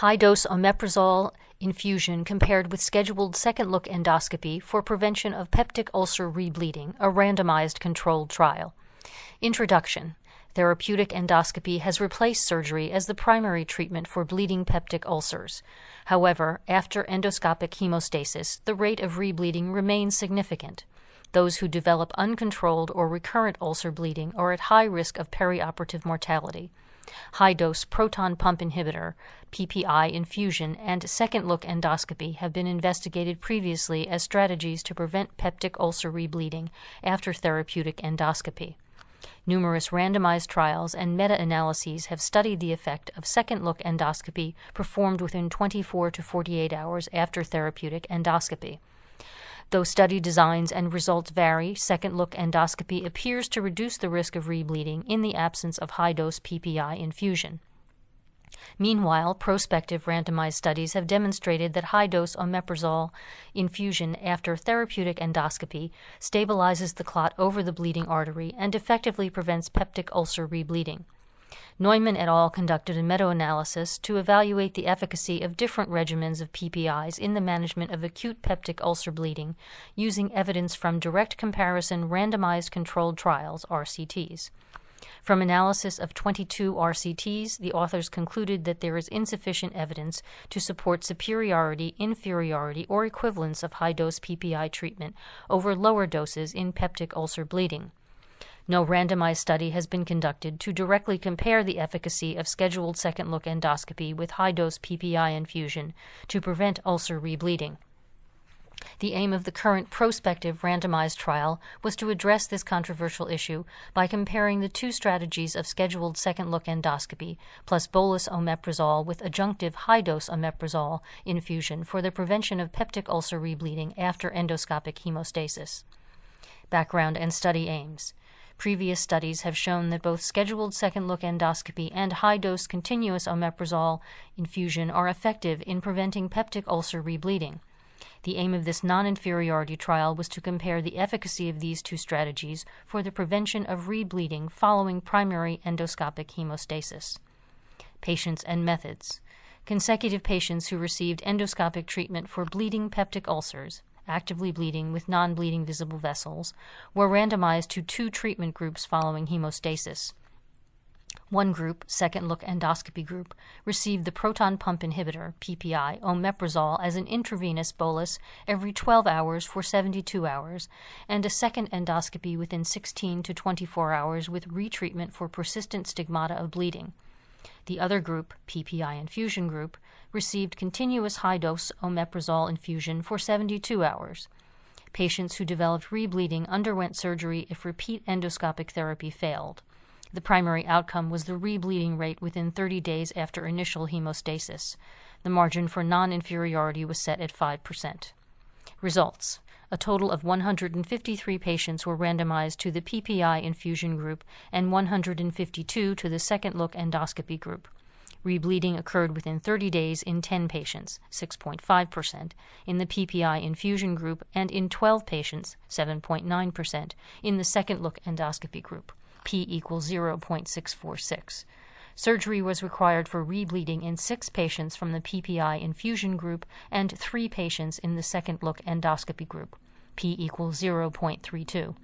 high-dose omeprazole infusion compared with scheduled second-look endoscopy for prevention of peptic ulcer rebleeding, a randomized controlled trial. Introduction. Therapeutic endoscopy has replaced surgery as the primary treatment for bleeding peptic ulcers. However, after endoscopic hemostasis, the rate of rebleeding remains significant. Those who develop uncontrolled or recurrent ulcer bleeding are at high risk of perioperative mortality. High-dose proton pump inhibitor, PPI infusion, and second-look endoscopy have been investigated previously as strategies to prevent peptic ulcer rebleeding after therapeutic endoscopy. Numerous randomized trials and meta-analyses have studied the effect of second-look endoscopy performed within 24 to 48 hours after therapeutic endoscopy. Though study designs and results vary, second-look endoscopy appears to reduce the risk of rebleeding in the absence of high-dose PPI infusion. Meanwhile, prospective randomized studies have demonstrated that high-dose omeprazole infusion after therapeutic endoscopy stabilizes the clot over the bleeding artery and effectively prevents peptic ulcer rebleeding. Neumann et al. Conducted a meta-analysis to evaluate the efficacy of different regimens of PPIs in the management of acute peptic ulcer bleeding using evidence from direct comparison randomized controlled trials, RCTs. From analysis of 22 RCTs, the authors concluded that there is insufficient evidence to support superiority, inferiority, or equivalence of high-dose PPI treatment over lower doses in peptic ulcer bleeding. No randomized study has been conducted to directly compare the efficacy of scheduled second-look endoscopy with high-dose PPI infusion to prevent ulcer rebleeding. The aim of the current prospective randomized trial was to address this controversial issue by comparing the two strategies of scheduled second-look endoscopy plus bolus omeprazole with adjunctive high-dose omeprazole infusion for the prevention of peptic ulcer rebleeding after endoscopic hemostasis. Background and study aims. Previous studies have shown that both scheduled second-look endoscopy and high-dose continuous omeprazole infusion are effective in preventing peptic ulcer rebleeding. The aim of this noninferiority trial was to compare the efficacy of these two strategies for the prevention of rebleeding following primary endoscopic hemostasis. Patients and methods. Consecutive patients who received endoscopic treatment for bleeding peptic ulcers, actively bleeding with non-bleeding visible vessels, were randomized to two treatment groups following hemostasis. One group, second-look endoscopy group, received the proton pump inhibitor, PPI, omeprazole as an intravenous bolus every 12 hours for 72 hours, and a second endoscopy within 16 to 24 hours with retreatment for persistent stigmata of bleeding. The other group, PPI infusion group, received continuous high-dose omeprazole infusion for 72 hours. Patients who developed rebleeding underwent surgery if repeat endoscopic therapy failed. The primary outcome was the rebleeding rate within 30 days after initial hemostasis. The margin for non-inferiority was set at 5%. Results. A total of 153 patients were randomized to the PPI infusion group and 152 to the second-look endoscopy group. Rebleeding occurred within 30 days in 10 patients, 6.5%, in the PPI infusion group and in 12 patients, 7.9%, in the second-look endoscopy group. P equals 0.646. Surgery was required for rebleeding in 6 patients from the PPI infusion group and 3 patients in the second-look endoscopy group. P equals 0.32.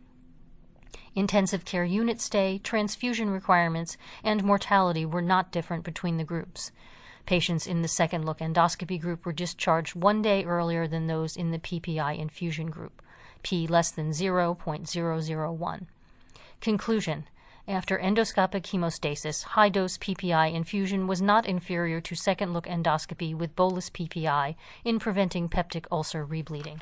Intensive care unit stay, transfusion requirements, and mortality were not different between the groups. Patients in the second-look endoscopy group were discharged 1 day earlier than those in the PPI infusion group. P less than 0.001. Conclusion. After endoscopic hemostasis, high-dose PPI infusion was not inferior to second-look endoscopy with bolus PPI in preventing peptic ulcer rebleeding.